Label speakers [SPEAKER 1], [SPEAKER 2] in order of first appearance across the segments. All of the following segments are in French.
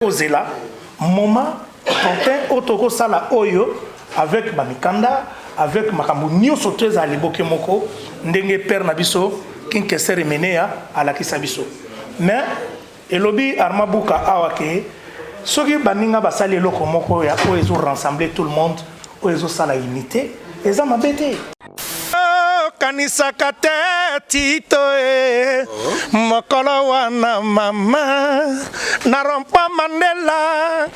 [SPEAKER 1] Ozela, moment, tontin, otoko sala oyo, avec Bamikanda, avec Makambu, Nyo Sotrez à l'époque moko, ndenge père Nabiso, Kinkese Remenea, à la Kisabiso. Mais, elobi Armabuka Awake, soki baninga basali loko moko ya ko ezo rassembler tout le monde, o ezo sala unité, eza mabete. Kanisa kate tito mokolo wana mama narompa Mandela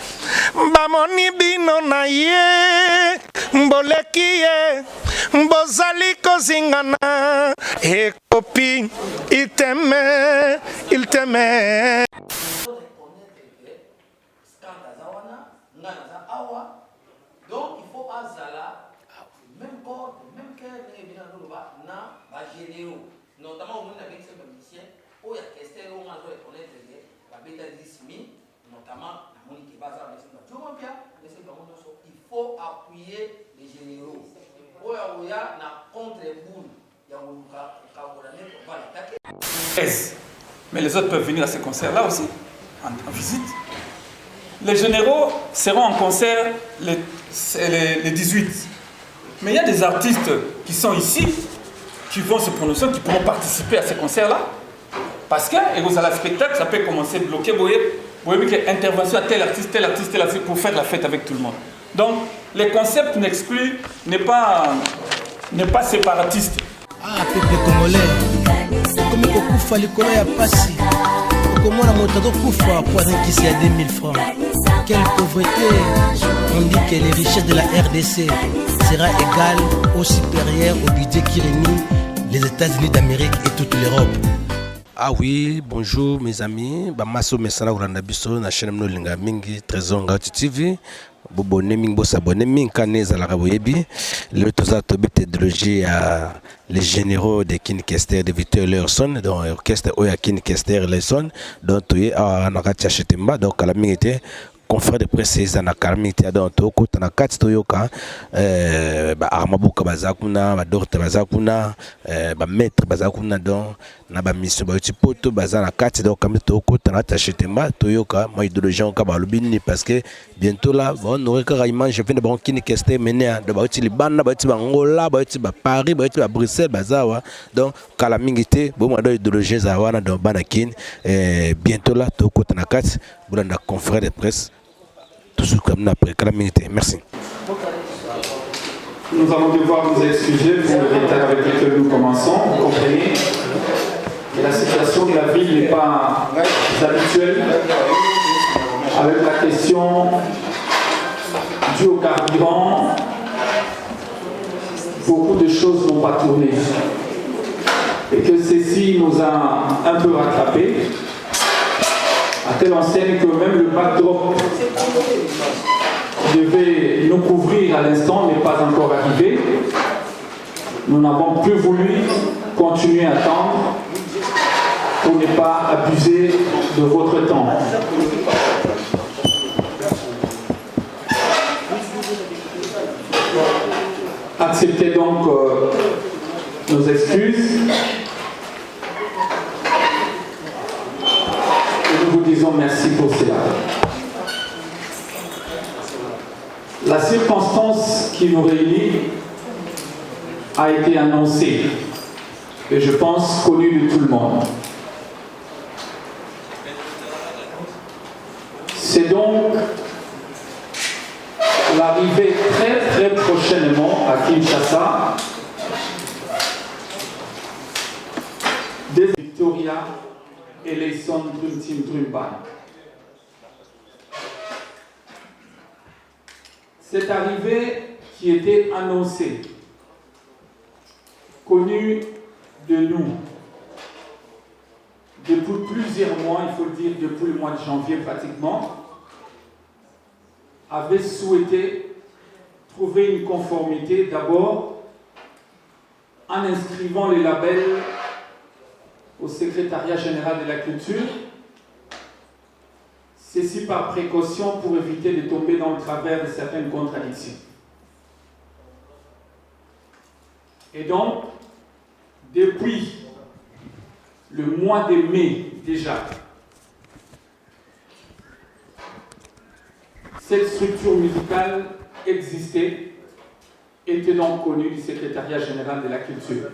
[SPEAKER 1] bamoni bino na ye mboleki ye mbozali kozingana e copine il t'aime
[SPEAKER 2] donc il faut azala même corps même cœur généraux, notamment au monde avec ces musiciens, où il y a question où on a reconnaître la bêta 10 000, notamment la Monique Baza, il faut appuyer les généraux. Où il y a la contre-boule, il y a un
[SPEAKER 3] mais les autres peuvent venir à ces concerts-là aussi, en visite. Les généraux seront en concert les 18. Mais il y a des artistes qui sont ici, qui vont se prononcer, qui pourront participer à ces concerts-là. Parce que, et vous allez le spectacle, ça peut commencer bloqué, vous voyez qu'il y a intervention à tel artiste, pour faire la fête avec tout le monde. Donc, les concepts n'excluent, n'est pas séparatiste.
[SPEAKER 4] Ah, peuple congolais, comme il faut les coller à passer, comme on a monté de Koufa pour encaisser à 2000 francs. Quelle pauvreté! On dit que les richesses de la RDC sera égale ou supérieure au budget qui réunit les États-Unis d'Amérique et toute l'Europe. Ah oui, bonjour mes amis. Bamaso mesana uranda biso na chaîne no linga mingi Trésor Ngauti TV. Bobone mingi bo s'abonner mingi kaneza la raboyebi. Le toza tobete idéologie à les généraux de Kin Kester de Victor Lerson donc orchestre oya Kin Kester Lerson donc tu es à nakati achetemba donc la mingi était confrère de presse na kalamite donc toko na kati toyoka ba armabuka bazakuna ba docteur bazakuna ba maître bazakuna donc na ba mission ba poto bazana kati donc comme toko na tachetemba toyoka moi idéologie ka ba lobini parce que bientôt là on aurait ka image je viens de bon Kin Kester mener de ba utili bana ba uti ba Angola ba uti ba Paris ba uti ba Bruxelles bazawa donc kalamingité bon moi idéologie za wana donc banakin bientôt là toko na kati bulanda confrère de presse toujours comme après calamité. Merci.
[SPEAKER 5] Nous allons devoir nous excuser pour le retard avec lequel nous commençons. Vous comprenez que la situation de la ville n'est pas habituelle. Avec la question due au carburant, beaucoup de choses n'ont pas tourné. Et que ceci nous a un peu rattrapés. À telle enseigne que même le backdrop qui devait nous couvrir à l'instant n'est pas encore arrivé. Nous n'avons plus voulu continuer à attendre pour ne pas abuser de votre temps. Acceptez donc nos excuses. Nous vous disons merci pour cela. La circonstance qui nous réunit a été annoncée et je pense connue de tout le monde. C'est donc l'arrivée très prochainement à Kinshasa des Victoria et les sons Dream Team Dream Band. Cette arrivée qui était annoncée, connue de nous depuis plusieurs mois, il faut le dire depuis le mois de janvier pratiquement, avait souhaité trouver une conformité d'abord en inscrivant les labels au secrétariat général de la culture, ceci par précaution pour éviter de tomber dans le travers de certaines contradictions. Et donc, depuis le mois de mai déjà, Cette structure musicale existait, était donc connue du secrétariat général de la culture.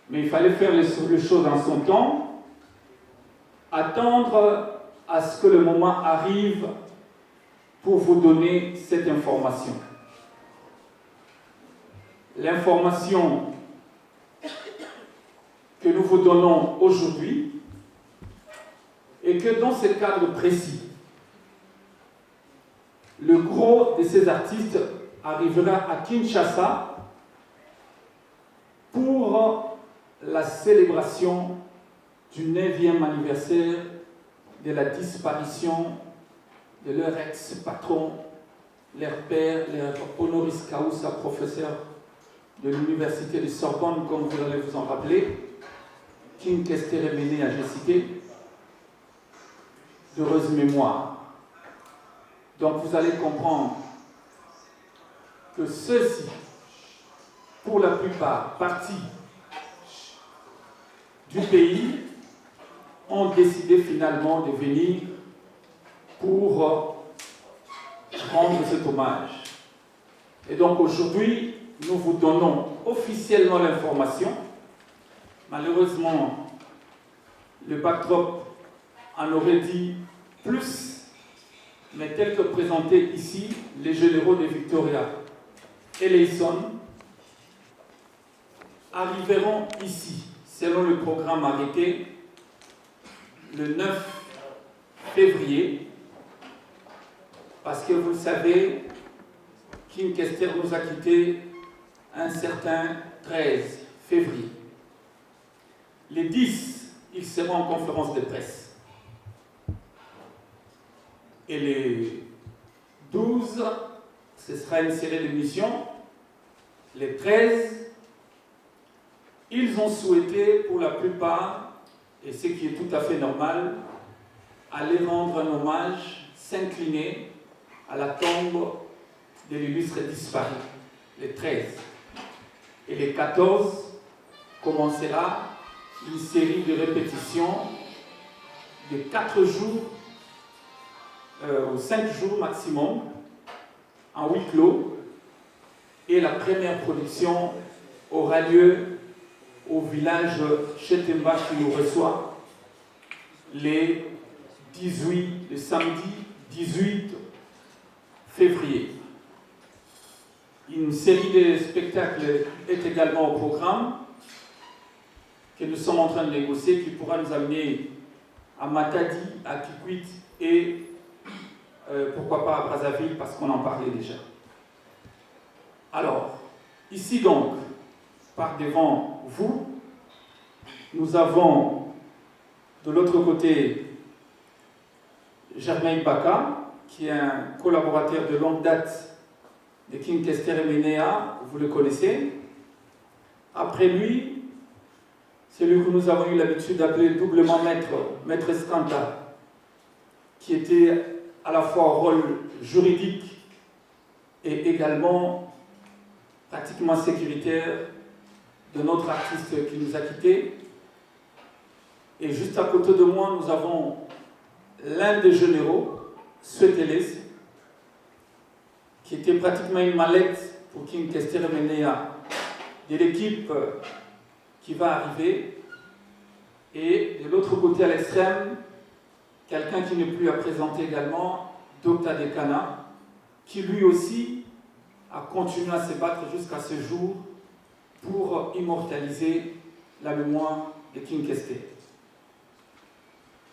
[SPEAKER 5] Mais il fallait faire les choses en son temps, attendre à ce que le moment arrive pour vous donner cette information. L'information que nous vous donnons aujourd'hui est que dans ce cadre précis, le gros de ces artistes arrivera à Kinshasa pour la célébration du 9e anniversaire de la disparition de leur ex-patron, leur père, leur honoris causa, professeur de l'université de Sorbonne, comme vous allez vous en rappeler, King Kestere Mene a cité, d'heureuse mémoire. Donc vous allez comprendre que ceux-ci, pour la plupart partis du pays, ont décidé finalement de venir pour rendre cet hommage. Et donc aujourd'hui, nous vous donnons officiellement l'information. Malheureusement, le backdrop en aurait dit plus, mais tel que présenté ici, les généraux de Victoria et Leison arriveront ici, selon le programme arrêté, le 9 février, parce que vous le savez, King Kester nous a quittés un certain 13 février. Les 10, ils seront en conférence de presse. Et les 12, ce sera une série d'émissions. Les 13, ils ont souhaité, pour la plupart, et ce qui est tout à fait normal, aller rendre un hommage, s'incliner à la tombe de l'illustre disparu, les 13. Et les 14 commencera une série de répétitions de 4 jours, ou 5 jours maximum, en huis clos, et la première production aura lieu au village Chetemba qui nous reçoit le samedi 18 février. Une série de spectacles est également au programme que nous sommes en train de négocier, qui pourra nous amener à Matadi, à Kikwit et pourquoi pas à Brazzaville, parce qu'on en parlait déjà. Alors, ici donc, par devant vous, nous avons de l'autre côté Germain Baka, qui est un collaborateur de longue date de King Kestere Menea, vous le connaissez. Après lui, celui que nous avons eu l'habitude d'appeler doublement Maître Skanta, qui était à la fois au rôle juridique et également pratiquement sécuritaire de notre artiste qui nous a quittés. Et juste à côté de moi, nous avons l'un des généraux, Sweteles, qui était pratiquement une mallette pour King Kestere Menea de l'équipe qui va arriver. Et de l'autre côté, à l'extrême, quelqu'un qui n'est plus à présenter également, Dr Dekana, qui lui aussi a continué à se battre jusqu'à ce jour pour immortaliser la mémoire de King Kestere.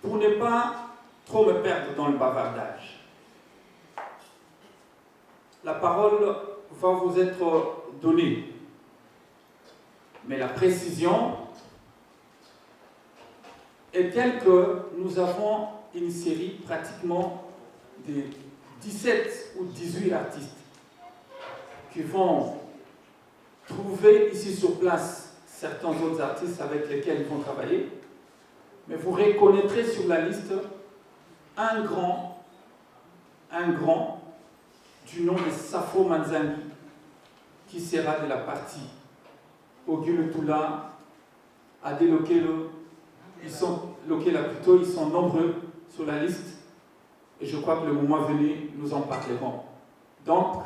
[SPEAKER 5] Pour ne pas trop me perdre dans le bavardage, la parole va vous être donnée, mais la précision est telle que nous avons une série pratiquement de 17 ou 18 artistes qui vont trouver ici sur place certains autres artistes avec lesquels ils vont travailler, mais vous reconnaîtrez sur la liste un grand du nom de Safo Manzangi, qui sera de la partie Ogule Tula, Ade Lokelo, ils sont nombreux sur la liste, et je crois que le moment venu, nous en parlerons. Donc,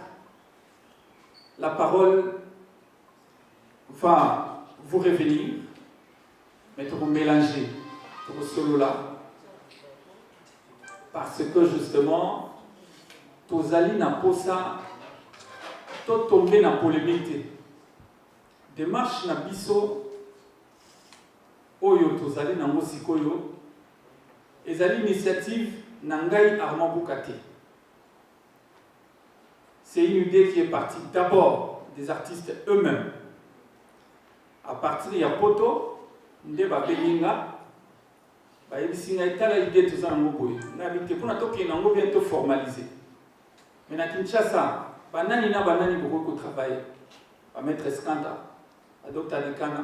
[SPEAKER 5] la parole va vous revenir, mais vous mélanger pour cela, parce que justement, tous allez n'a pas ça, tout tomber dans la polémique. Démarche na biso, oyo tous allez dans Mosikoyo, et l'initiative Nangai Armand Boukate. C'est une idée qui est partie d'abord des artistes eux-mêmes. À partir de Yapoto, Ndeba Belinga, Bayebisinga Itala idée tout ça dans Mokoye. N'habite pour notre qui est bientôt formalisé. Mais à Kinshasa, Banani na Banani beaucoup travailler. À Maître Skanda, à Dr. Nekana,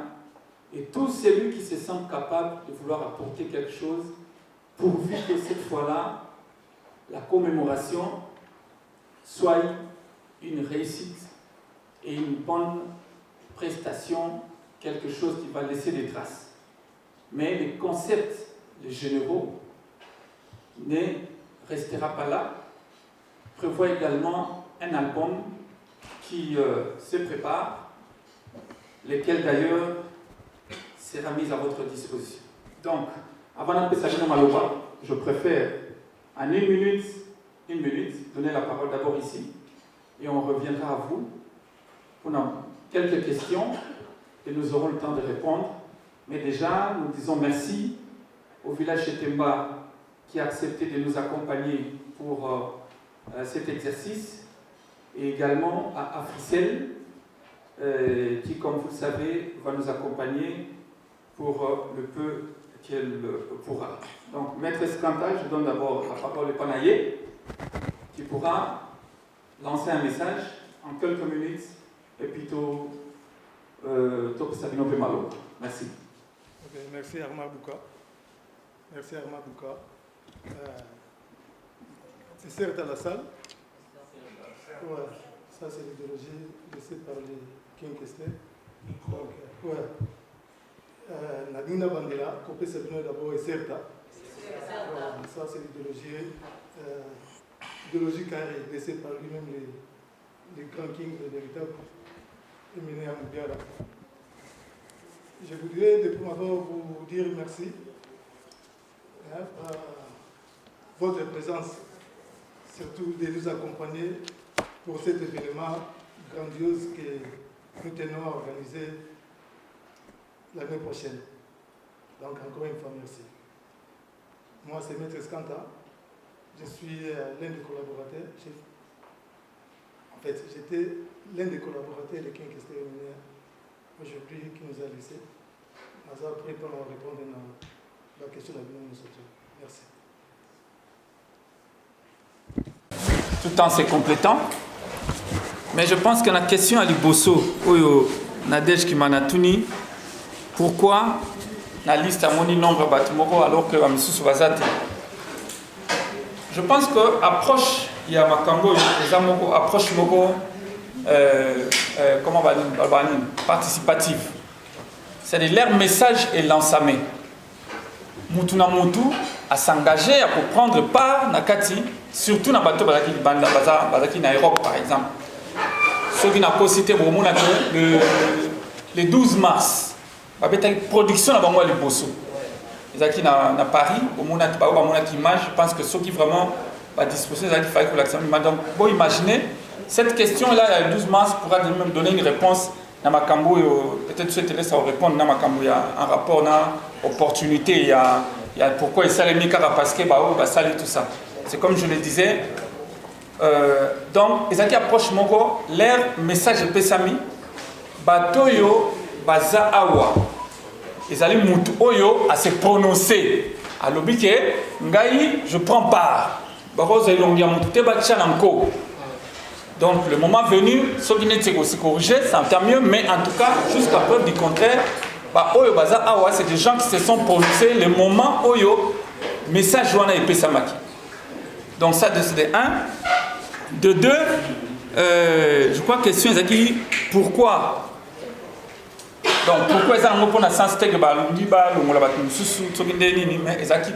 [SPEAKER 5] et tous celui qui se sentent capables de vouloir apporter quelque chose, pourvu que cette fois-là, la commémoration soit une réussite et une bonne prestation, quelque chose qui va laisser des traces. Mais le concept, les généraux, ne restera pas là. Prévoit également un album qui se prépare, lequel d'ailleurs sera mis à votre disposition. Donc, avant d'appeler Sabine Maloba, je préfère en une minute, donner la parole d'abord ici, et on reviendra à vous pour quelques questions, et nous aurons le temps de répondre. Mais déjà, nous disons merci au village Chetemba qui a accepté de nous accompagner pour cet exercice, et également à Africel, qui, comme vous le savez, va nous accompagner pour le peu qu'elle pourra. Donc, Maître Skanta, je donne d'abord la parole à Panaye, qui pourra lancer un message en quelques minutes, et puis tout Sabino Pemalo. Merci.
[SPEAKER 1] Okay, merci Armand Bouka. Merci Armand Bouka. C'est certes à la salle. Ouais, ça c'est l'idéologie laissée par les King Kester. Donc, ouais. Nadina Bandela, Copé Sabino d'abord et Certa. Ça c'est l'idéologie carrée laissée par lui-même les grands kings, les véritables éminents à Moubiara. Je voudrais de prime abord vous dire merci pour votre présence, surtout de nous accompagner pour cet événement grandiose que nous tenons à organiser l'année prochaine. Donc encore une fois, merci. Moi, c'est Maître Skanta. Je suis l'un des collaborateurs. En fait, j'étais l'un des collaborateurs de King Kester aujourd'hui qui nous a laissé. Nous avons pris pour répondre à la question de la Merci.
[SPEAKER 5] Tout en se complétant, mais je pense que la question à Liboso, Oyo Nadej Kimanatuni, pourquoi la liste a mon nombre Batumoko alors que Amisusu Bazate? Je pense que approche, il y a Makambo, les Amoko, approche Moko, comment va dire, participative. C'est-à-dire leur message est l'ensamé. Mutuna Mutu à s'engager à prendre part Nakati, surtout dans le bateau Bazaki Nairok par exemple. Ce qui n'a pas cité le 12 mars, il y a une production dans le Bosso. Ils sont à Paris, au moment où image, je pense que ceux qui vraiment va disposer, il faut que l'action. Donc, vous imaginez, cette question-là, le 12 mars, pourra même donner une réponse dans ma cambo. Peut-être que je vais répondre dans ma cambo. Il y a un rapport, opportunité, il y a pourquoi il s'est mis parce que ça tout ça. C'est comme je le disais. Donc, ils ont approche Moko, leur message de Pesami, Batoyo, Baza Awa. Ils allaient Oyo à se prononcer. À l'objet, Ngaï, je prends part. Donc, le moment venu, ceux qui n'étaient aussi corrigés, ça entend mieux, mais en tout cas, jusqu'à preuve du contraire, Oyo Baza Awa, c'est des gens qui se sont prononcés le moment Oyo, message Joana et Pesamaki. Donc, ça, c'est de un. De deux, je crois que question est qui, pourquoi? Donc, pourquoi ils ont un sens de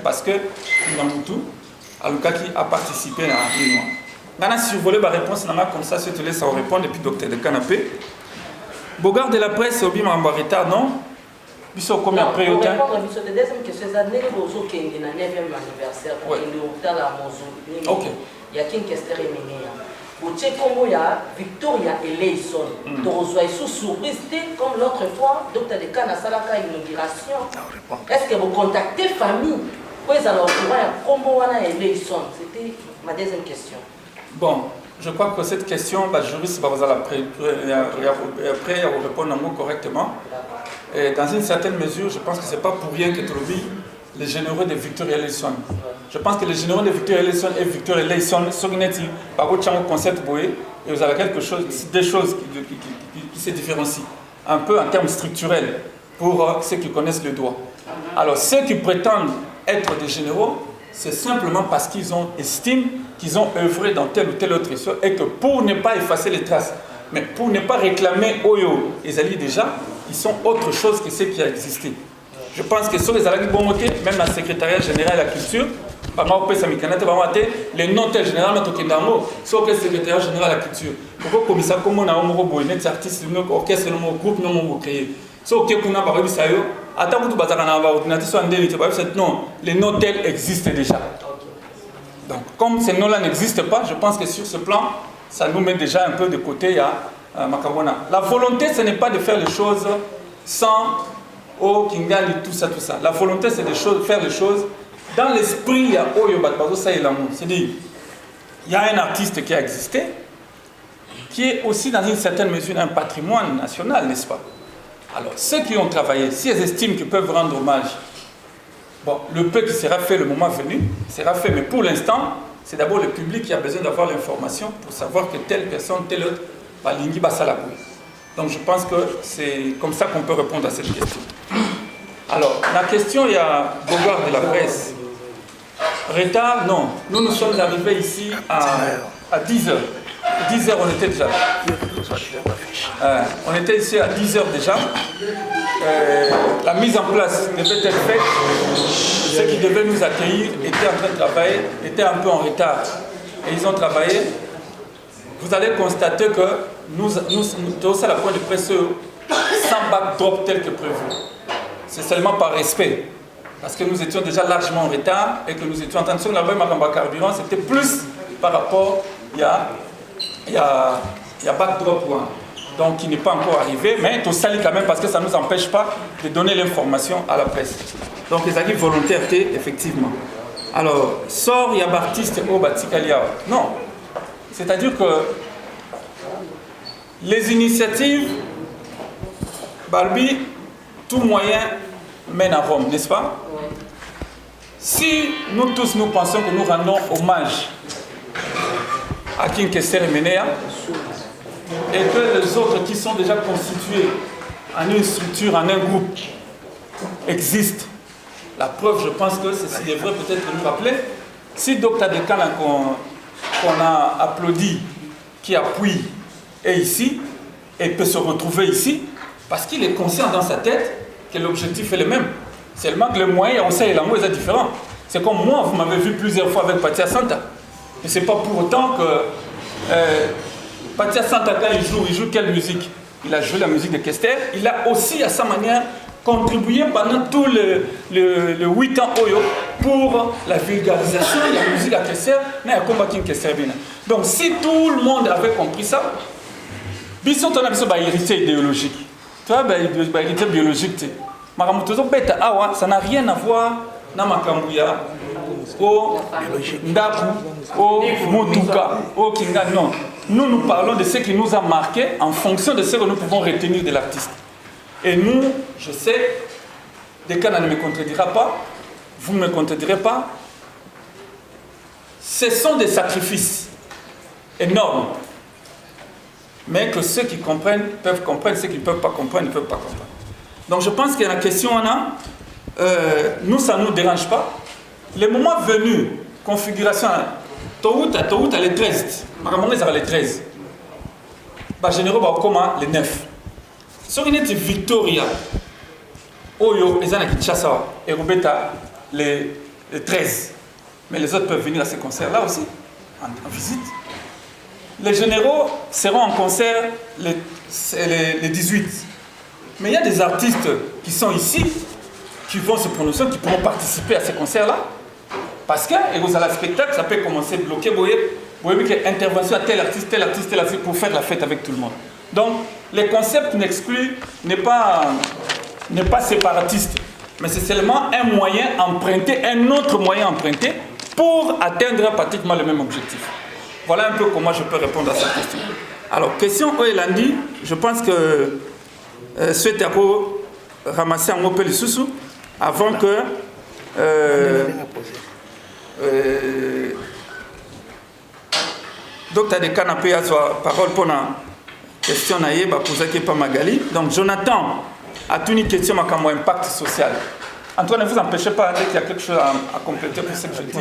[SPEAKER 5] parce que
[SPEAKER 3] Alukaki a participé à l'Union. Maintenant, si vous voulez ma réponse, comme ça, je te laisse répondre, et puis docteur de canapé. Bogard de la presse, au bim en retard, non? Biso comme après
[SPEAKER 2] pour
[SPEAKER 3] autant.
[SPEAKER 2] répondre à la deuxième question, c'est année bozo qui est na 9e anniversaire pour le la mozo.
[SPEAKER 3] OK.
[SPEAKER 2] Il y a qui question menée. Au Tchèque comme il y a Victoria et Leison. Donc vous sous surprise comme l'autre fois, docteur de Kana Salaka inauguration. Est-ce que vous contactez famille? Puis alors comment on a Leison? C'était ma deuxième question.
[SPEAKER 3] Bon, je crois que cette question, juriste va vous après répondre correctement. Et dans une certaine mesure, je pense que ce n'est pas pour rien que Trobi, les généraux de Victoria Leison. Je pense que les généraux de Victoria Leison et Victoria Leison sont par contre un concept boé et vous avez quelque chose, des choses qui se différencient un peu en termes structurels pour ceux qui connaissent le droit. Alors ceux qui prétendent être des généraux, c'est simplement parce qu'ils ont estime qu'ils ont œuvré dans telle ou telle autre histoire et que pour ne pas effacer les traces, mais pour ne pas réclamer Oyo et Zali déjà, ils sont autre chose que ce qui a existé. Je pense que sur les Alaki Bomoté, même le secrétariat général de la culture, les noms tels général notre Kendamo, sur le secrétariat général de la culture. Pourquoi comme ça, comme on a un boynet artiste, un orchestre, un groupe, non créé. Sur le Kekuna Barabisayo, attends que tu vas avoir ordinateur sur un délai, non, les noms tels existent déjà. Donc, comme ces noms-là n'existent pas, je pense que sur ce plan, ça nous met déjà un peu de côté à Makabona. La volonté, ce n'est pas de faire les choses sans Kingali, tout ça. La volonté, c'est de faire les choses dans l'esprit, il y a Oyo Batbazo, ça et l'amour. C'est-à-dire, il y a un artiste qui a existé, qui est aussi dans une certaine mesure un patrimoine national, n'est-ce pas? Alors, ceux qui ont travaillé, si ils estiment qu'ils peuvent rendre hommage, bon, le peu qui sera fait le moment venu, sera fait. Mais pour l'instant, c'est d'abord le public qui a besoin d'avoir l'information pour savoir que telle personne, telle autre, va l'ingui basalakou. Donc je pense que c'est comme ça qu'on peut répondre à cette question. Alors, la question, il y a Bogard de la presse. Retard, non. Nous sommes arrivés ici à 10h. 10h, on était déjà là. On était ici à 10h déjà. La mise en place devait être faite. Ceux qui devaient nous accueillir étaient en train de travailler, étaient un peu en retard. Et ils ont travaillé. Vous allez constater que nous sommes à la pointe de presse sans backdrop tel que prévu. C'est seulement par respect. Parce que nous étions déjà largement en retard et que nous étions en train de se laver ma carburant, c'était plus par rapport, il y a backdrop, donc qui n'est pas encore arrivé, mais tout sali quand même parce que ça ne nous empêche pas de donner l'information à la presse. Donc les acquis volontaires, effectivement. Alors, sort, il y a artiste au Batikalia. Non. C'est-à-dire que les initiatives, Barbie, tout moyen mène à Rome, n'est-ce pas? Si nous tous nous pensons que nous rendons hommage à Kinkester et Menea et que les autres qui sont déjà constitués en une structure, en un groupe, existent, la preuve, je pense que c'est s'il devrait peut-être nous rappeler, si Dr Dekana qu'on a applaudi, qui appuie, est ici et peut se retrouver ici, parce qu'il est conscient dans sa tête que l'objectif est le même. Seulement que le moyen, on sait, l'amour est différent. C'est comme moi, vous m'avez vu plusieurs fois avec Patia Santa. Et ce n'est pas pour autant que Patia Santa, quand il joue quelle musique? Il a joué la musique de Kester. Il a aussi, à sa manière, contribué pendant tout le 8 ans Oyo pour la vulgarisation de la musique à Kester, mais à combattre Kester. Donc, si tout le monde avait compris ça, Bisson, on a besoin d'héritier idéologique. Tu vois, héritier biologique. Ça n'a rien à voir avec Makambuya, au Ndaku, au Motuka, au Kinga. Non. Nous parlons de ce qui nous a marqué en fonction de ce que nous pouvons retenir de l'artiste. Et nous, je sais, Dekana ne me contredira pas, vous ne me contredirez pas, ce sont des sacrifices énormes. Mais que ceux qui comprennent peuvent comprendre, ceux qui ne peuvent pas comprendre ne peuvent pas comprendre. Donc je pense que la question, nous, ça ne nous dérange pas. Le moment venu, configuration, Touta, les 13. Les 13. Généraux, comment les 9. Si on est Victoria, Oyo, les Kinshasa, et Rubeta, les 13. mais les autres peuvent venir à ces concerts-là aussi, en visite. Les généraux seront en concert les 18. Mais il y a des artistes qui sont ici, qui vont se prononcer, qui pourront participer à ces concerts-là. Parce que, et vous allez le spectacle, ça peut commencer bloqué, vous voyez qu'il y a intervention à tel artiste, pour faire la fête avec tout le monde. Donc, les concepts n'est pas séparatiste, mais c'est seulement un moyen emprunté, un autre moyen emprunté pour atteindre pratiquement le même objectif. Voilà un peu comment je peux répondre à cette question. Alors, question Oelandi, je pense que souhaite ramasser un mot peu les sous avant que Dr. de Canapé a sa parole pour la question naïe, poser pas Magali. Donc Jonathan a une question sur l'impact social. Antoine, ne vous empêchez pas qu'il y a quelque chose à compléter pour ce que je dis.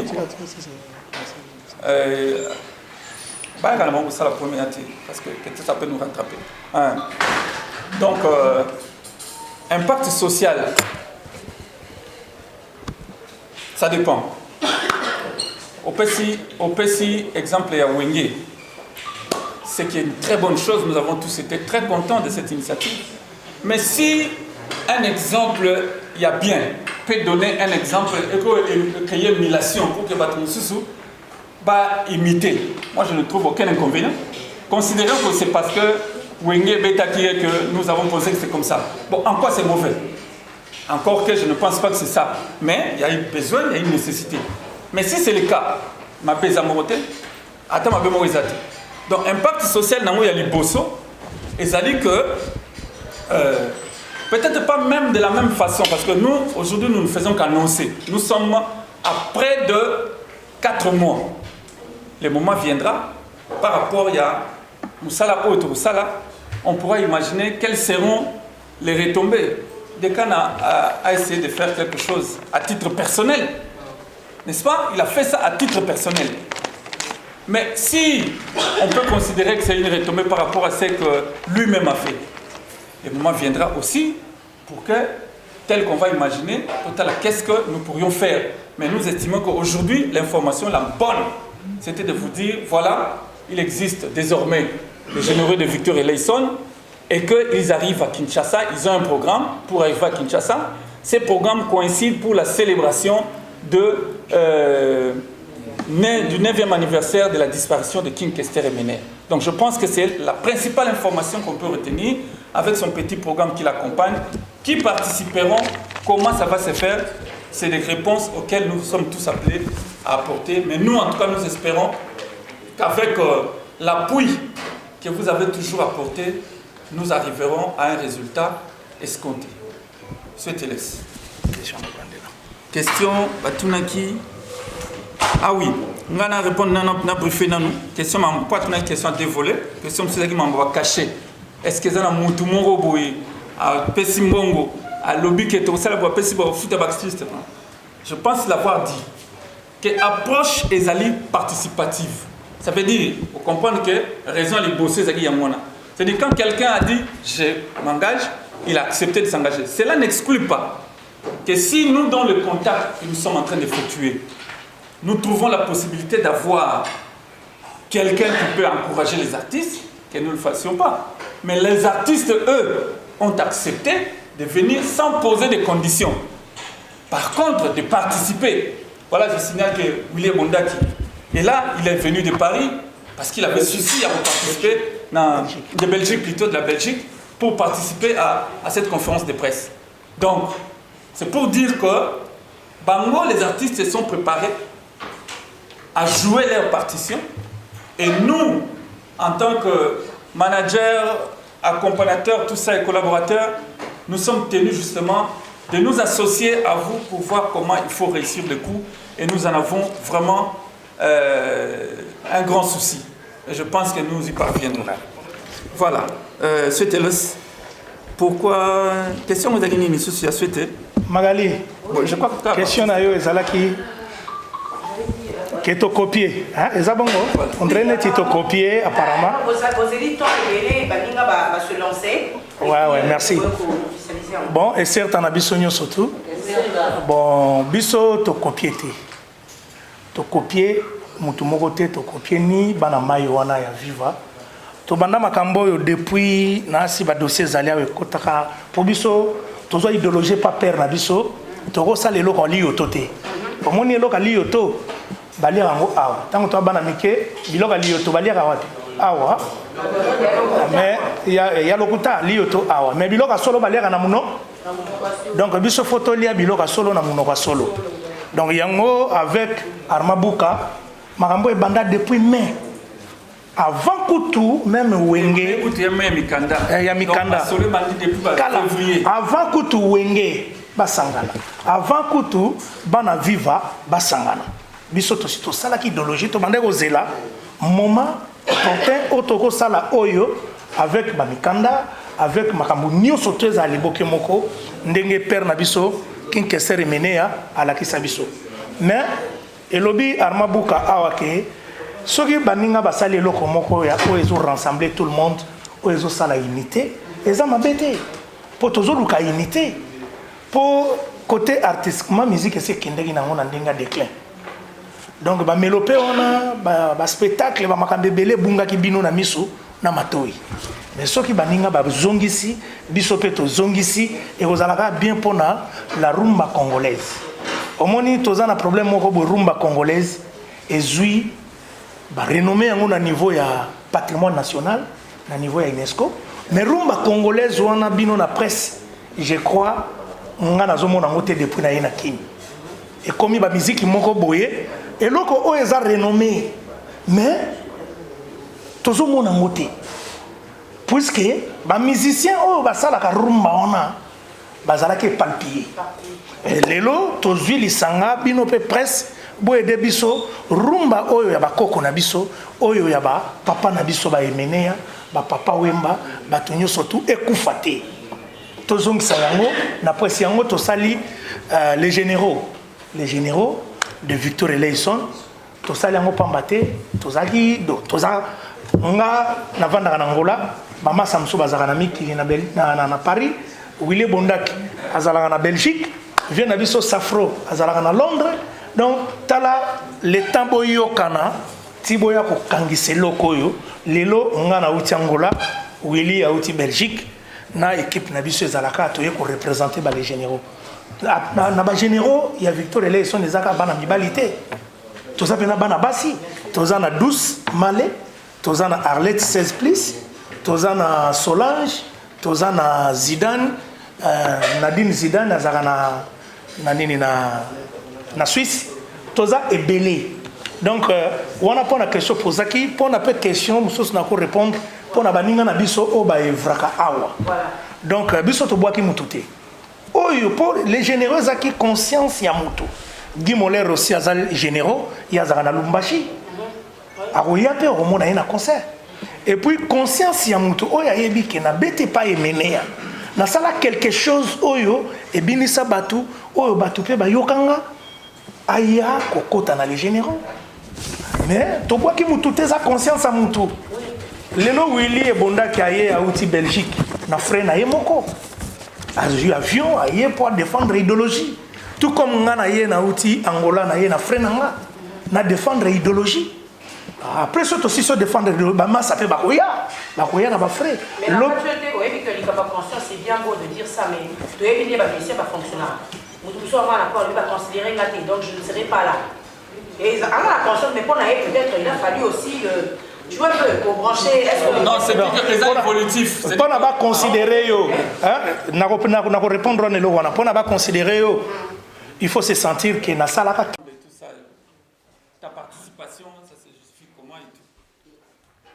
[SPEAKER 3] Ça la première parce que ça peut nous rattraper. Donc, impact social, ça dépend. Au PSI, exemple, il y a Wenge. C'est qui est une très bonne chose, nous avons tous été très contents de cette initiative. Mais si un exemple, il y a bien, peut donner un exemple et créer une émulation pour que Batoussou imiter. Moi, je ne trouve aucun inconvénient. Considérons que c'est parce que Wenge Beta qui est que nous avons pensé que c'est comme ça. Bon, en quoi c'est mauvais? Encore que je ne pense pas que c'est ça. Mais il y a eu besoin, il y a une nécessité. Mais si c'est le cas, ma pèse amoroté, attends ma bémorisate. Donc, impact social, il y a les bosso, et ça dit que peut-être pas même de la même façon, parce que nous, aujourd'hui, nous ne faisons qu'annoncer. Nous sommes à près de 4 mois. Le moment viendra, par rapport à Moussala Autre Moussala, on pourra imaginer quelles seront les retombées. Dekana a essayé de faire quelque chose à titre personnel. N'est-ce pas? Il a fait ça à titre personnel. Mais si on peut considérer que c'est une retombée par rapport à ce que lui-même a fait, le moment viendra aussi pour que, tel qu'on va imaginer, qu'est-ce que nous pourrions faire. Mais nous estimons qu'aujourd'hui, l'information la bonne, c'était de vous dire, voilà, il existe désormais les généraux de Victor et Leyson, et qu'ils arrivent à Kinshasa, ils ont un programme pour arriver à Kinshasa. Ces programmes coïncident pour la célébration du 9e anniversaire de la disparition de King Kester Emener. Donc je pense que c'est la principale information qu'on peut retenir avec son petit programme qui l'accompagne. Qui participeront, comment ça va se faire, c'est des réponses auxquelles nous sommes tous appelés à apporter. Mais nous, en tout cas, nous espérons qu'avec l'appui que vous avez toujours apporté, nous arriverons à un résultat escompté. Souhaitez-les. Question, Batunaki. Ah oui, on va répondre à briefé. Question, pas une question dévolée. Question, c'est qui m'a caché. Est-ce que ça a un mouton boy à Pessimbongo, à lobby qui est au salon pour Pessimbongo, foot à Baxter? Je pense l'avoir dit. Que approche est ali participative. Ça veut dire, vous comprenez que raison les bosser c'est qu'il c'est-à-dire quand quelqu'un a dit je m'engage, il a accepté de s'engager. Cela n'exclut pas que si nous, dans le contact que nous sommes en train d'effectuer, nous trouvons la possibilité d'avoir quelqu'un qui peut encourager les artistes, que nous ne le fassions pas. Mais les artistes, eux, ont accepté de venir sans poser de conditions. Par contre, de participer. Voilà, je signale que William Bondaki est là, il est venu de Paris parce qu'il avait souci à participer de Belgique, plutôt de la Belgique, pour participer à cette conférence de presse. Donc, c'est pour dire que Bango, les artistes se sont préparés à jouer leur partition et nous, en tant que managers, accompagnateurs, tout ça et collaborateurs, nous sommes tenus justement de nous associer à vous pour voir comment il faut réussir le coup et nous en avons vraiment un grand souci. Et je pense que nous y parviendrons. Voilà. Souhaitez-le. Pourquoi? Question vous avez une souci à souhaiter.
[SPEAKER 1] Magali,
[SPEAKER 3] bon, je crois que
[SPEAKER 1] question à yo ezalaki que tu copié. Hein? Ezabongo? On dirait que tu copié apparemment. Ouais, merci. Bon, et certes, on a besoin surtout. Bon, biso to copié. to copier mutu moko te to copier ni bana mai wana ya viva to banda makambo yo depuis na si ba dossier zali awe kotaka po biso to zo idéologie pas père na biso to ko sala eloko li yoto te po moni eloko li yoto bali rango awa tango to bana mike biloko li yoto bali wapi awa mais ya lokuta li yoto awa mais biloko solo bali na muno donc biso photo li biloko solo na muno solo donc yango avec Armabuka makambo e banda depuis mai avant Koutou même Wenge ya Mikanda avant Koutou Wenge basangana avant Koutou bana viva basangana biso to sito sala ki idéologie to bande ko zela moment porté otoko sala oyo avec ba Mikanda avec makambo nyonso teza aliboke moko ndenge père na biso Kinkeser Menea ala kisabiso mais elobi Armabuka awake soki baninga basali eloko moko ya oyo rassembler tout le monde oyo sala unité eza mabete po tozoluka unité po côté artistiquement musique c'est kindeki nango na ndenga déclin donc ba melope ona ba spectacle ba makambe belé bunga ki bino na misu na matoi mais soki baninga ba zongisi biso pe to zongisi et ozalaka bien pona la rumba congolaise omoni tozana problème moko bo rumba congolaise ezui ba renommé yango na niveau ya patrimoine national na niveau ya UNESCO mais rumba congolaise wana bino na presse je crois nga nazomona ngote depuis na yena kini et comme ba musique moko boye eloko o eza renommé mais tozomona ngote puisque ba musicien o basala ka rumba wana bazala ke palpier lelo tozwi lisanga bino pe presse boye de biso rumba oyo ya bakoko na biso oyo ya ba papa na biso ba Emenea ba papa Wemba ba tonyo surtout ekufa te tozongisa yango na presse yango tosali les généraux de Victor Eleison tosali yango pambate tozaki do toza nga na vanda na Angola mama Samso bazaka na mikili na Paris Willy Bondaki azalaka na Belgique vient na biso Safro azalaka na Londres donc tala le temps yokana tiboya ko kangise lokoyo lelo nga na uti Angola Willy a uti Belgique na équipe na biso ezalaka to ko représenter ba les généraux na ba généraux ya Victor Eleison ezaka bana mibalité toza pena bana basi toza na 12 Malé toza na Arlette 16 plus toza na Solange toza na Zidane Nadine Zidane azaka na nini na Suisse toza ebelé donc on a pas la question posaki pour na peut question mususu na ko répondre pour na baninga na biso o ba evraka awa donc biso to boaki mutute oyo pour les généraux qui conscience ya mutu Guimoler aussi azal généraux ya zaka na Lumbashi aroya pe au monde na concert et puis conscience ya mutu oyo ayebi ke na bete pas Emenea na sala quelque chose oyo e binisa batu oyo batu pe ba yokanga aya kokota na les généraux mais to boaki mutu teza conscience ya mutu lelo Willy Bondaki aye a outi Belgique na frère na yemoko avion aye pour défendre idéologie tout comme nga na ye na outi Angola na ye na frère nga na défendre idéologie après ça aussi se défendre ba massa pe bakoya na ba frère
[SPEAKER 2] l'autre oui que les conscience c'est bien beau de dire ça mais tu es bien ba mission ba fonctionnaire mutu so va pas lui va considérer ngaté donc je ne serai pas là et à la conscience mais pour naïe peut-être il a fallu aussi tu vois pour brancher
[SPEAKER 3] non c'est plus évolutif
[SPEAKER 1] c'est pas pas considérer yo hein na ko répondre ne lo wana pour na pas considérer yo il faut se sentir que na sala ka
[SPEAKER 3] ta participation ça se justifie comment et tout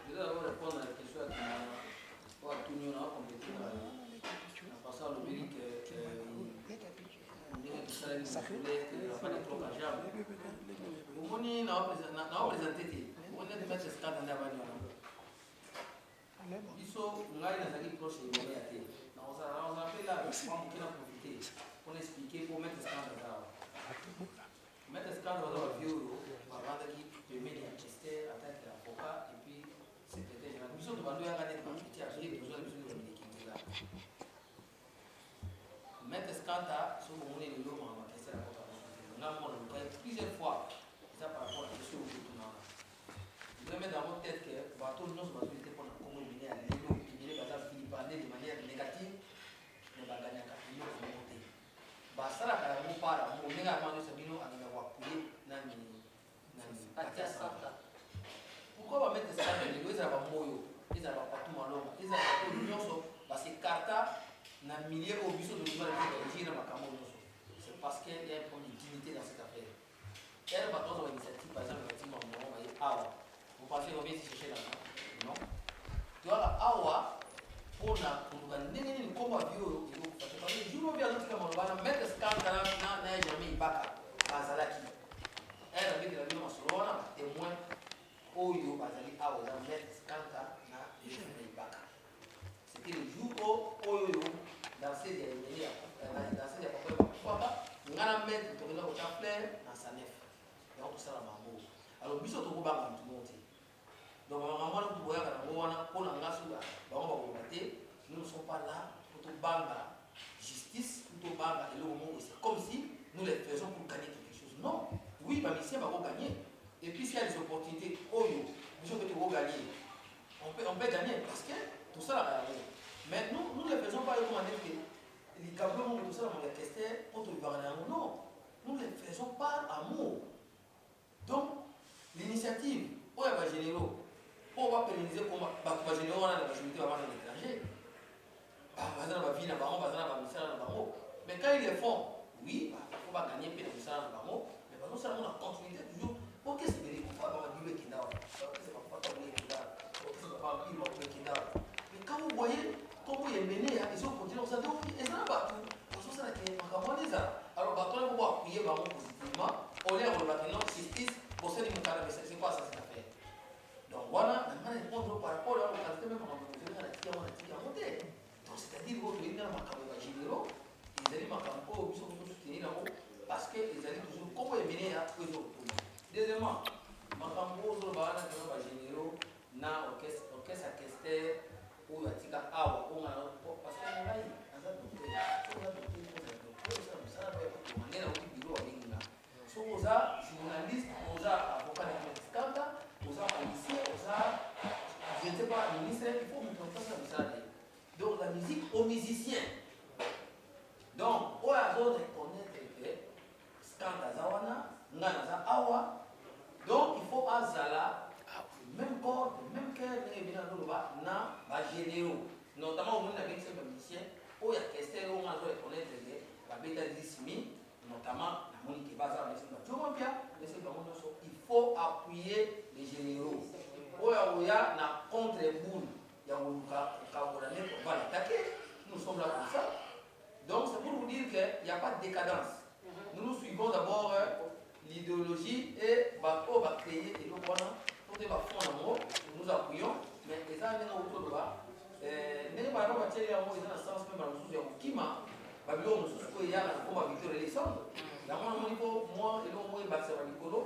[SPEAKER 6] je vais d'abord répondre à la question à tout le monde compléter en passant le mérite ça fait pas de trop à jamais on est na présenter on est de mettre ce cadre dans la biso ngai na zaki proche de moi ate na on appelle là on qui a profité pour expliquer pour mettre ce cadre là mettre ce cadre dans la vie avant qui permet d'enregistrer en tant qu'avocat et puis secrétaire général biso to bando yanga net qui a géré besoin de communiquer là mettre ce cadre sur mon le lot ma question à la plusieurs fois ça par rapport bateau nous sommes été pour la Congo Guinée à l'élo qui est basé de manière négative ne va gagner qu'à l'eau de monter basara ka mo para mo nenga mano sabino anga wa kuye nani atia santa pourquoi va mettre ça dans les deux ba moyo ils va pas tout malonga ils va pas l'union so parce que carta na milieu au biso de nous aller dire na makamo c'est parce qu'il y a un problème de dignité dans cette affaire elle va prendre l'initiative par exemple bâtiment on va y avoir vous pensez qu'on vient ici chercher l'argent non tu vois là awa pour na ndenge ni komba bio iko parce que jour bien notre comme on va mettre scandale na jamais ibaka bazalaki elle avait de la vie masolona témoin oyo bazali awa za mettre scandale na jamais ibaka c'était le jour oyo dans ces derniers dans ces papa ngana mettre to na ko fleur na sanef donc ça la mambo alors biso to ko banga tout monter donc maman tout boya kana ngo wana ko na ngasu ba bango ba ko nous ne sommes pas là pour tout banga justice pour tout banga et le moment c'est comme si nous les faisons pour gagner quelque chose non oui bah ici on va gagner et puis s'il y a des opportunités oyo biso que tu vas gagner on peut gagner parce que tout ça là mais nous ne les faisons pas comment dire que les câbles tout ça on les questions on te va non nous les faisons par amour donc l'initiative on va généraux on va pérenniser comme va généraux on a la majorité va vendre à l'étranger mais quand ils le font oui il faut pas gagner mais nous savons la continuité toujours pour que c'est des mais quand vous voyez comment il est mené ils ont continué ça donc ils sont pas tout ça qui est alors quand on va appuyer positivement on est en maintenant justice pour ça c'est quoi ça cette affaire donc voilà on répondre par rapport à la qualité même on monter donc c'est-à-dire que les gens généraux ils allaient makambo biso ko soutenir parce que ils allaient toujours comment est mené à deuxièmement makambo zo ba na ba généraux na orchestre à Kester ou atika awa on a parce que on a eu ça journaliste oza avocat de scandale oza policier oza je ne sais pas ministre il faut me comprendre ça donc la musique aux musiciens donc on a besoin de reconnaître que scandale zawana ngana za awa donc il faut azala même corps même cœur bien na ba généraux notamment au monde avec ces musiciens où il y a question on a besoin de reconnaître que la bêta dismi notamment la monique baza il faut appuyer les généraux oya na contre boule ya on va l'attaquer nous sommes là pour ça donc c'est pour vous dire qu'il n'y a pas de décadence nous suivons d'abord l'idéologie et on va créer et donc voilà pour te fond nous appuyons mais les gens autour de là n'est pas dans le sens même dans le sens kima babylone nous y a comme Victor Alexandre dans mon niveau moi et l'homme est basé sur Nicolo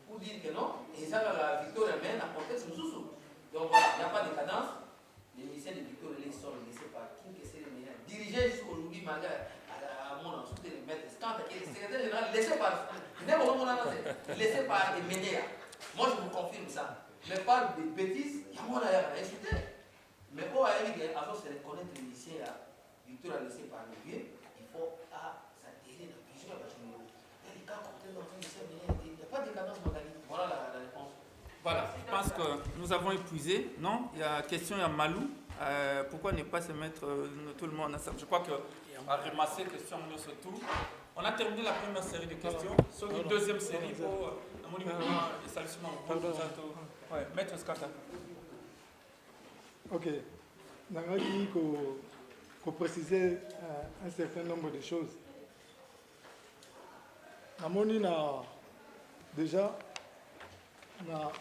[SPEAKER 6] pour dire que non et ça la Victor amène à contexte nous donc voilà il n'y a pas de cadence les musiciens de Victor Alexandre laissés par qui que c'est les meilleurs dirigés jusqu'aujourd'hui malgré à mon ensuite les maîtres quand le secrétaire général laissé par laissé par les médias moi je vous confirme ça mais pas de bêtises il y a mon ailleurs à insulter mais au AIG à se reconnaître les musiciens Victor a laissé par le vieux il faut s'attirer dans plusieurs bâtiments. Il y a des cas comme tel dans le lycée, il n'y a pas de cadence modalité. Voilà la réponse.
[SPEAKER 3] Voilà, je pense que nous avons épuisé, non? Il y a question, il y a Malou. Pourquoi ne pas se mettre tout le monde ensemble? Je crois qu'on va ramasser question surtout. On a terminé la première série de questions. Sur une deuxième série pour la monument et salutement au Maître Skata.
[SPEAKER 7] Ok. Nangaki pour préciser un certain nombre de choses. Namoni na déjà na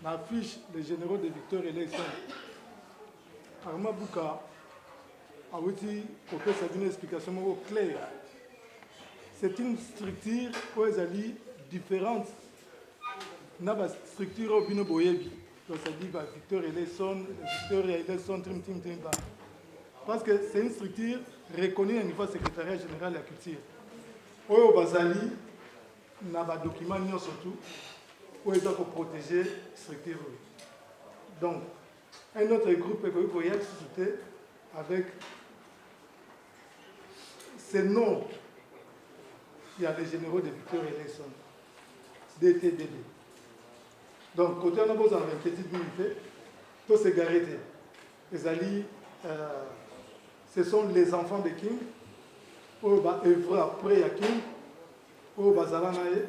[SPEAKER 7] affiche les généraux de Victor et les Arma Bouka a aussi une explication claire. C'est une structure où elle différente. Na ba structure au bino boyebi. Donc ça dit Victor et les sons, trim. Parce que c'est une structure reconnue au niveau secrétariat général de la culture. Oyo Bazali n'a pas de document surtout où ils doivent protéger la structure. Donc, un autre groupe qui a suscité avec ces noms. Il y a les généraux de Victor Eleison, DTDD. Donc, côté on a besoin d'une petite unité, tout s'est garé. Les alliés, ce sont les enfants de King, qui ont œuvré après à King, qui ont œuvré à King.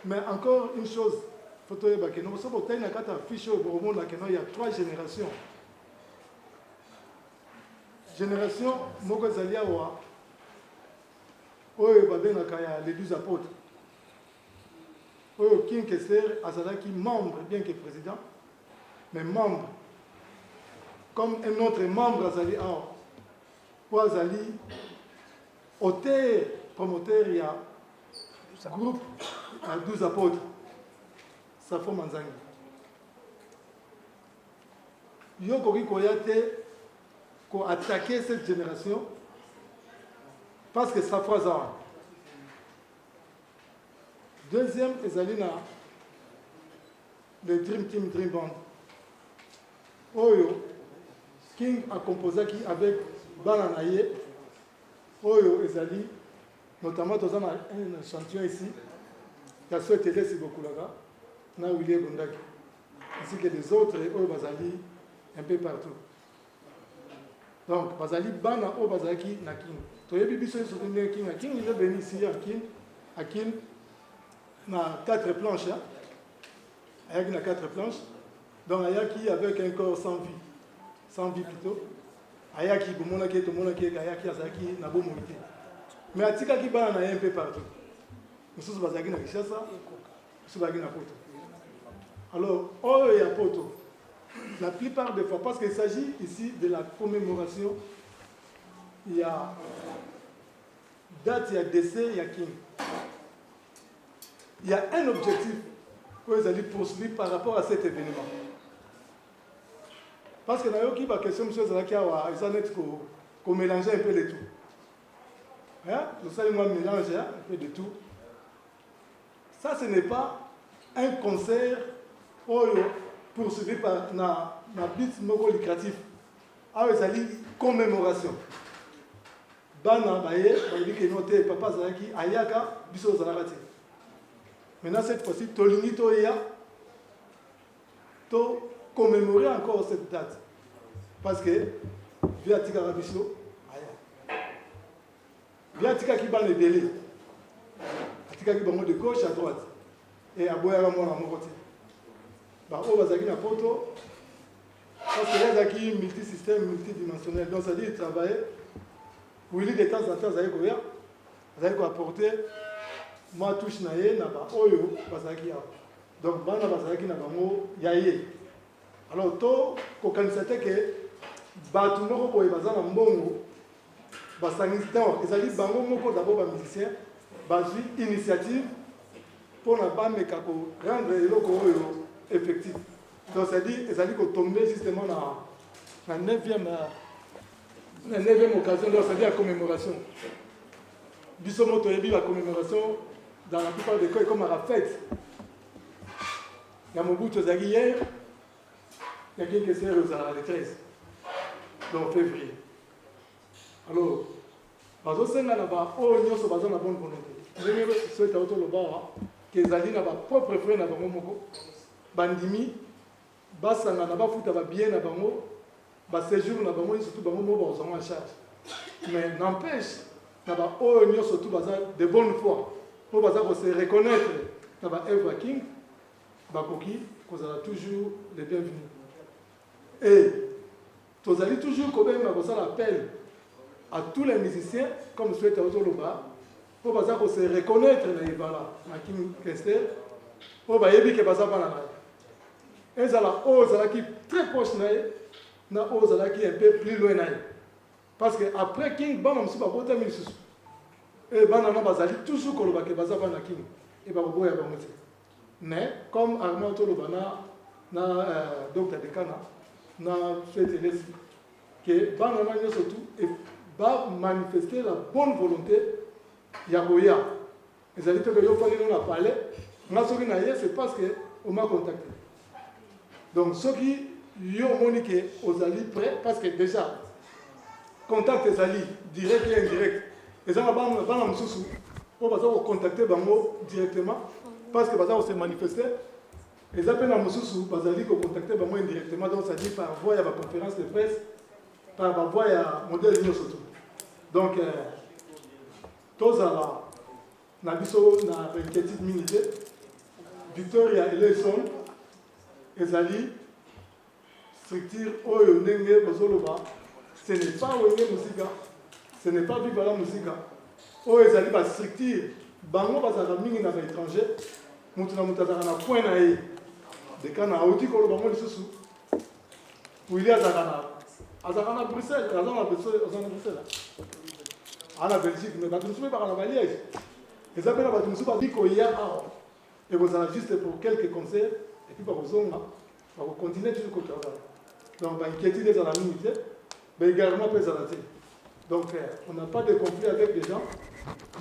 [SPEAKER 7] Mais encore une chose, il y a 3 générations. Génération, Moko Zaliawa, les 12 apôtres. King Kester, Azalaki, membre, bien que président, mais membre, comme un autre membre Azali, pour Azali, auteur, promoteur, il y a un groupe à 12 apôtres. Safo Manzangi. Yoko Koyate, qui a attaqué cette génération parce que Safo Azar. Deuxième, Ezalina, le Dream Team Dream Band. Oyo, King a composé avec Bananaye. Oyo, Ezali, notamment dans un chantier ici, qui a souhaité laisser beaucoup là-bas, na William Gondaki, ainsi que des autres, Oyo Bazali, un peu partout. Donc, Bazali, Bana, Oyo Bazaki, na King. Toyebi Bisso, il est King. King, il est venu ici à King. Il y a 4 planches. Il y a 4 planches. Donc, il y a qui avec un corps sans vie plutôt. Il y a qui, il y a qui, mais il y a qui un peu partout. Nous sommes à Kinshasa, nous sommes à Poto. Alors, il y a Poto. La plupart des fois, parce qu'il s'agit ici de la commémoration, il y a date, il y a décès, il y a King. Il y a un objectif que vous allez poursuivre par rapport à cet événement. Parce que dans la question, M. Zalaki, qu'on mélange un peu les tout. Nous allons mélanger un peu de tout. Ça, ce n'est pas un concert poursuivi par un but non lucratif. Vous allez commémoration. Bana, Baye, Papa Zalaki, Ayaka, Bisso Zalaki. Maintenant, cette fois-ci, Tolini Toya, to commémorer encore cette date. Parce que, via Tika Rabiso, via Tika qui bat les délais, Tika qui bat de gauche à droite, et à Boyara Mona Moroté. Bah, on va à Poto, parce que là, il y a un multisystème, multidimensionnel. Donc, ça dit, il travaille, où il est de temps en temps, vous allez apporter. Moi, touche naé, naba oyo, basaki ya. Donc, bana basaki naba mo yaye. Alors, to, kokanisate ke, batu moko boye bazana mbongo, basangisi temps, ezali bango moko d'abord ba musicien, bazui initiative pour na ba meka ko rendre eloko oyo effectif. Donc, ça dit, ezali ko tomber justement na 9e occasion, donc ça dit la commémoration. Biso moto yebi la commémoration. Dans la plupart des cas, comme à la fête, il y a mon bout de hier, il y a quelques heures le 13, donc février. Alors, c'est là-bas, oh, nous sommes dans la bonne volonté. Je souhaite à autour que les alliés n'ont pas propre frère, n'ont pas bandimi, basanga n'a pas foutu bien à bango, séjour n'a pas surtout bango en charge. Mais n'empêche, n'a pas oh, nous surtout de bonne foi. Pour se reconnaître dans l'œuvre King, Bakoki, qu'on a toujours les bienvenus. Et vous allez toujours quand même l'appel à tous les musiciens, comme souhaite autour de bas, pour se reconnaître dans l'Ibala, dans King Kester, pour que ça va et ça qui est très proche, na qui est un peu plus loin. Parce qu'après King, bon, on ne sait pas voter. Et banana bazali toujours kolobake bazaba na king et baboya bamote mais comme Armand Tolobana na docteur de Kana na souhaité laisser que banana surtout et va manifester la bonne volonté ya boya les alliés que yo fallait nous parler na soki na c'est parce que on m'a contacté. Donc, ceux qui ont moniqué aux alliés prêts, parce que déjà, contact les alliés, direct et indirect, les gens vont contacter directement, parce que on s'est manifesté. Les appels à Moussoussou, ils ont contacté indirectement, donc ça dit par voie à la conférence de presse, par voie à modèle Union surtout. Donc, tous à la inquiétude minute, Victoria Eleison, Ezali, structure Oyo Nenge Bozoloba, ce n'est pas Oyo Musica, ce n'est pas Viva la Musica. Oyo Ezali, la structure, Bango Bazara Mingi dans l'étranger, Moutuna Moutazara na point naïe. Des cas na Audi Kolo Bango Lissousou. Où il est à Zarana Bruxelles, à Bruxelles. En Belgique, mais quand nous sommes par la Vallière, les appels à Batumsou, pas dit qu'il y a et vous en juste pour quelques concerts, et puis par zone, on va continuer toujours au travail. Donc, on va inquiéter dans la minute, mais également pour les arrêter. Donc, on n'a pas de conflit avec les gens,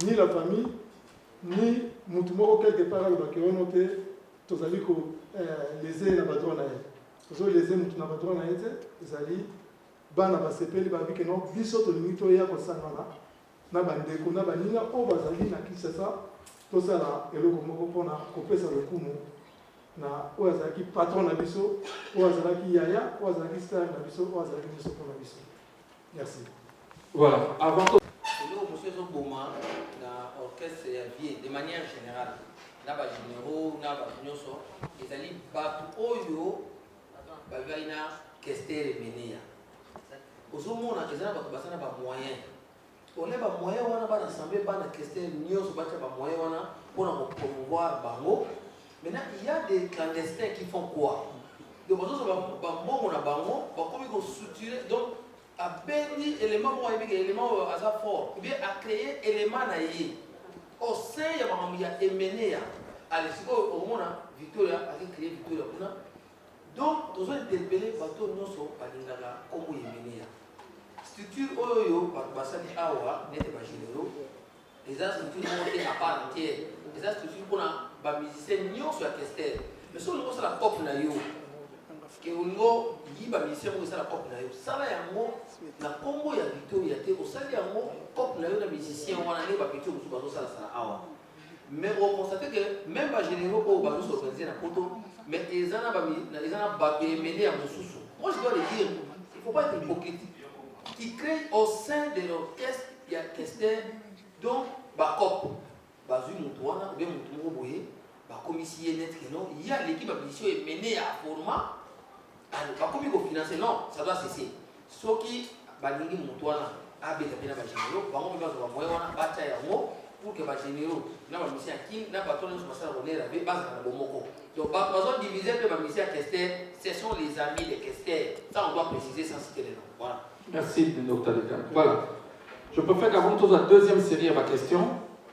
[SPEAKER 7] ni la famille, ni Moutoumoro quelque part, qui ont noté, tous les les ailes à Badouana. Tous les ailes à Badouana, les alliés, Bana Basepeli, Babik et non, Bissot, le Mitoya, Kosanana. Na bandeko na baninga o bazali na Kinshasa tosala eloko moko mpona kopesa lokumu na oyo azalaki patron na biso oyo azalaki yaya oyo azalaki star na biso oyo azalaki biso mpona biso. Merci.
[SPEAKER 5] Voilà, avant
[SPEAKER 6] monsieur Zoboma na orchestre ya vie de manière générale na ba généraux na ba nyonso ezali bato oyo bazali na Kester Meneya ozomona ezala bato basana ba moyen. On a des moyens wana ba ensemble ba na Kester nyonso ba tcha ba moyens wana pour promouvoir bango. Maintenant il y a des clandestins qui font quoi? Donc bazo ba mbongo na bango ba komi ko structurer donc a béni élément mo yebi élément asa fort ou bien à créer élément na yé au sein ya ba ya Emeneya allez siko au mona Victoria a créé Victoria kuna donc tous ont interpellé bato nyonso ba lingaka comme Emeneya. Structure oyo basali awa nete ba généraux les structures montées à part entière les structures pour ba musiciens nyonso ya Kester mais so ngo sala pop na yo ke ngo yi ba musiciens ngo sala pop na yo sala yango na kombo ya Victoria te osali yango pop na yo na musiciens wana ne ba petit musu bazo sala awa mais on constate que même ba généraux o bazo s'organiser na poto mais ezana ba mener ya mususu. Moi je dois le dire, il faut pas être hypocrite. Qui crée au sein de l'orchestre, il y a Kester, donc, Bakop, Bazu Moutouana, ou bien Moutoumou Boye, Bakomissie net, il y a l'équipe d'admission est menée à format, Bakomi ko financer, non, ça doit cesser. Ce qui, Balingi Moutouana, Abétabina Bajinero, Bango Bazo Moyana, Batayango, pour que Bajinero, n'a pas mis à qui, n'a pas tourné sur sa ronde, avait base à Bomoko. Donc, Bazo divisé de ma mission à Kester, ce sont les amis de Kester. Ça, on doit préciser sans citer les noms. Voilà.
[SPEAKER 5] Merci, Dr. Dekan. Voilà. Je préfère qu'avant toute la deuxième série à ma question,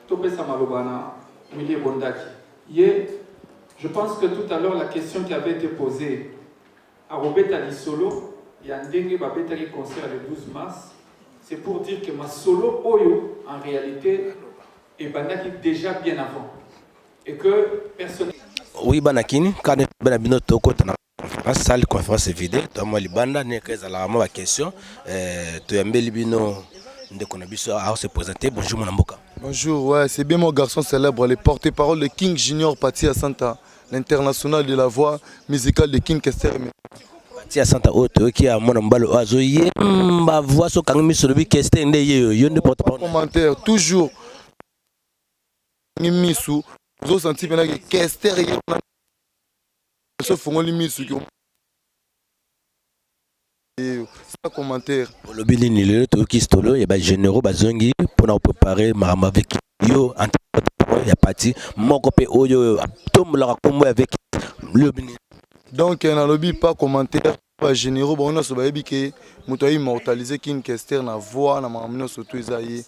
[SPEAKER 5] Topé Samalobana, Willy Bondaki. Je pense que tout à l'heure, la question qui avait été posée à Robert Alisolo, il y a un dengue Babetari concert le 12 mars, c'est pour dire que ma solo Oyo, en réalité, est Bandaki déjà bien avant. Et que personne.
[SPEAKER 4] Oui, Banakini, quand on a bien la salle conférence est vidée, toi moi libanda n'est que la ma question, tu aimes libino de Konabiso à se présenter. Bonjour mon amboka.
[SPEAKER 8] Bonjour, ouais, c'est bien mon garçon célèbre, le porte-parole de King Junior Patia Santa, l'international de la voix musicale de King Kester.
[SPEAKER 4] Patia Santa Oto qui a mon ambalo azoye, ma voix so kangmi sur le Kester ndé yo ne porte-parole.
[SPEAKER 8] Commentaire toujours. Nimisu, vous sentez bien que Kester ce font limite c'est un commentaire.
[SPEAKER 4] Le bilini le to qui stolo et ba généraux bazongi pour nous préparer marama avec yo en il y a parti moko pe oyo tombe la combo avec le bilini.
[SPEAKER 8] Donc on a lobby pas commentaire pas généraux bon on a so ba que muto immortaliser King Kester na voix na marama surtout isaïe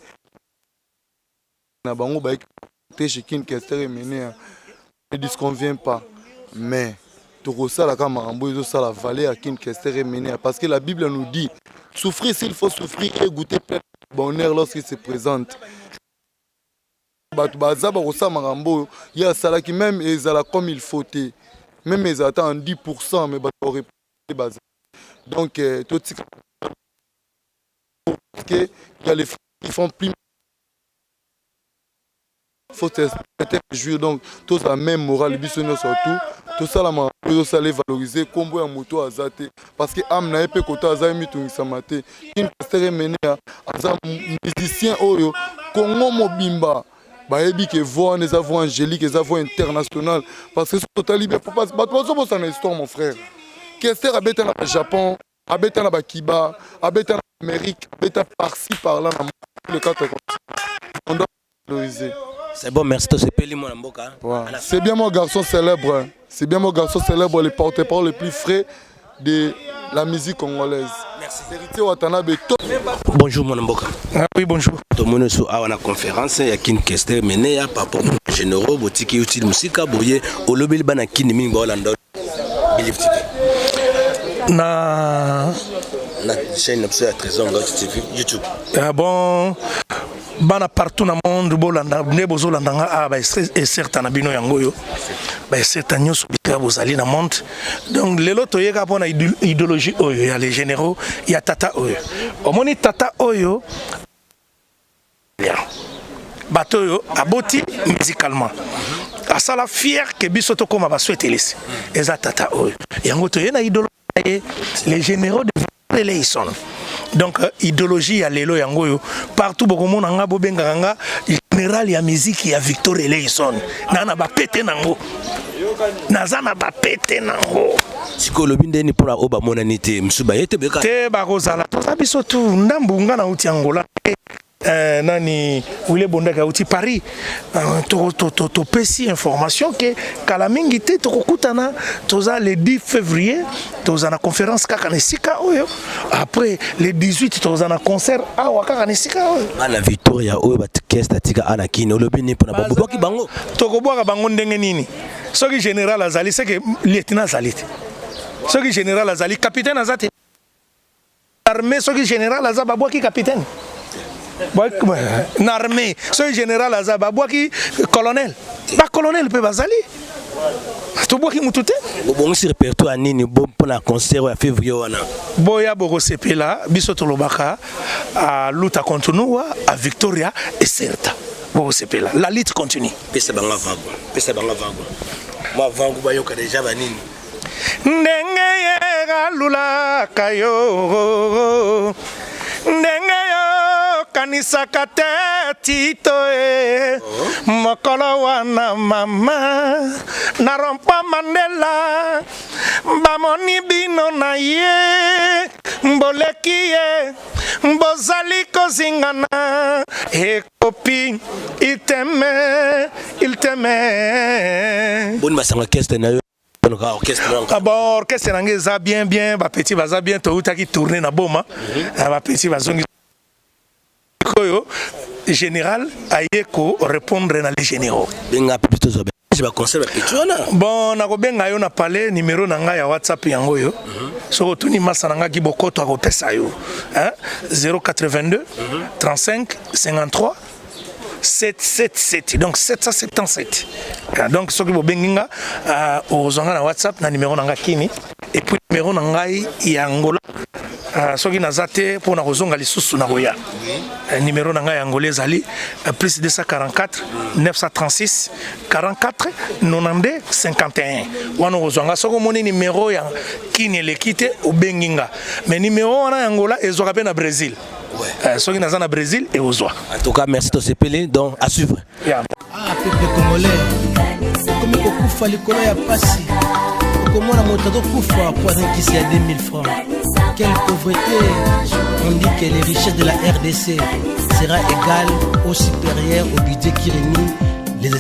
[SPEAKER 8] na bango ba chez King Kester mené ne disconvient pas mais tout ça la caméra ça la vallée à King Kester est menée parce que la Bible nous dit souffrir s'il faut souffrir et goûter plein de bonheur lorsqu'il se présente. Bazaba ça marambo il y a ça là qui même ezala comme il faut même ils attendent 10%, mais bazali. Donc, tout ce qu'il y a les filles qui font plus. Il faut peut-être jouer, donc tout ça même moral, surtout, tout ça, ça les valoriser, comme un moto à Zate, parce que Amna et Pekota a mis tout ça maté. Une pasteur mené à un musicien Oyo, Congo Mobimba. Baebi que voix les voix angéliques, les voix internationales, parce que c'est total libre. Pas ça une histoire, mon frère. Kester a bêté au Japon, a bêté au Kiba, a bêté en Amérique, a bêté par-ci par-là dans le cadre. On doit valoriser.
[SPEAKER 4] C'est bon, merci.
[SPEAKER 8] C'est bien mon garçon célèbre. C'est bien mon garçon célèbre, le porte-parole le plus frais de la musique congolaise. Merci.
[SPEAKER 4] Bonjour mon Mboka.
[SPEAKER 1] Oui, bonjour.
[SPEAKER 4] Tout le monde est à la conférence. Il y a une question menée par rapport aux généraux, botiki utile musique, boye, au lobby bana kini ming bolando.
[SPEAKER 1] Na
[SPEAKER 4] chaîne de Trésor YouTube.
[SPEAKER 1] Bon. Bana partout dans le monde bolanda ne bozolanda nga ba certain na bino yango yo ba certain nyos bika bozali na monde donc lelo toyeka pona idéologie oyo ya les généraux ya tata oyo omoni tata oyo bien bato yo aboti musicalement asala fier que biso to koma ba souhaiter les eza tata oyo yango toyena idéologie les généraux de l'élection. Donc idéologie ya lelo yango yo partout bokomo nanga bobenga nga général ya musique ya Victor Eleison nana ba pété nango nazana ba pété nango
[SPEAKER 4] sikolobi ndeni pour la oba monanité msuba yete beka
[SPEAKER 1] te ba kozala to biso tu ndambu nga na uti Angola nani wile bondaka uti Paris to pesi information que kala mingi te to kokutana toza le 10 février toza na conférence kaka nesika oyo après le 18 toza na concert awa kaka nesika oyo
[SPEAKER 4] ana Victoria oyo batkesta tika ana kini olobi ni pona babwaki bango
[SPEAKER 1] to kobwaka bango ndenge nini soki général azali c'est que lieutenant azali soki général azali capitaine azate armée soki général azaba babwaki capitaine l'armée, ce général Azaba Boaki, colonel. Pas colonel, peut bazali. Tu bois qui moutouté?
[SPEAKER 4] Bon, si répertoire nini bon pour la concert à février wana.
[SPEAKER 1] Boya Bogo Sepela, Bisotolobaka, à Luta Kontunua, à Victoria et Certa. Bogo Sepela. La lutte continue.
[SPEAKER 4] Pesa banga vago. Pesa banga vago. Moi vangu bayoka déjà banini.
[SPEAKER 1] Ndenge yega lula kayo. Ndenge yo kanisaka te tito e mokolo wana mama na rompa Mandela bamoni bino na ye mboleki ye mbozali kozingana e kopi il t'aime
[SPEAKER 4] boni masanga keste na yo
[SPEAKER 1] ah bon, orchestre ça bien ba petit baza bien to utaki tourner na boma ba petit bazongi koyo général ayeko répondre na les généraux
[SPEAKER 4] benga plutôt zo ba concert ba petona
[SPEAKER 1] bon na ko benga yo na palais numéro na nga ya WhatsApp yango yo so tuni masa na nga ki bokoto akopesa yo 082 35 53 777 donc 777 donc ce que vous benginga aux na WhatsApp na numéro nanga kini et puis numéro nangai ya Angola ce qui nazate pour na kozonga lisusu na roya numéro nanga ya angolais ali plus 244 936 44 92 51 wana kozonga ce que mon numéro ya kini le kite au benginga mais numéro wana Angola ezoka pe na Brésil ceux qui sont au Brésil et aux oies.
[SPEAKER 4] En tout cas, merci de ce pélé, donc à suivre.
[SPEAKER 9] Ah, peuple congolais, comme il faut faire le ya passé, comme on a monté de Koufa pour qui c'est à 2000 francs. Quelle pauvreté! On dit que les richesses de la RDC sera égale ou supérieure au budget qui réunit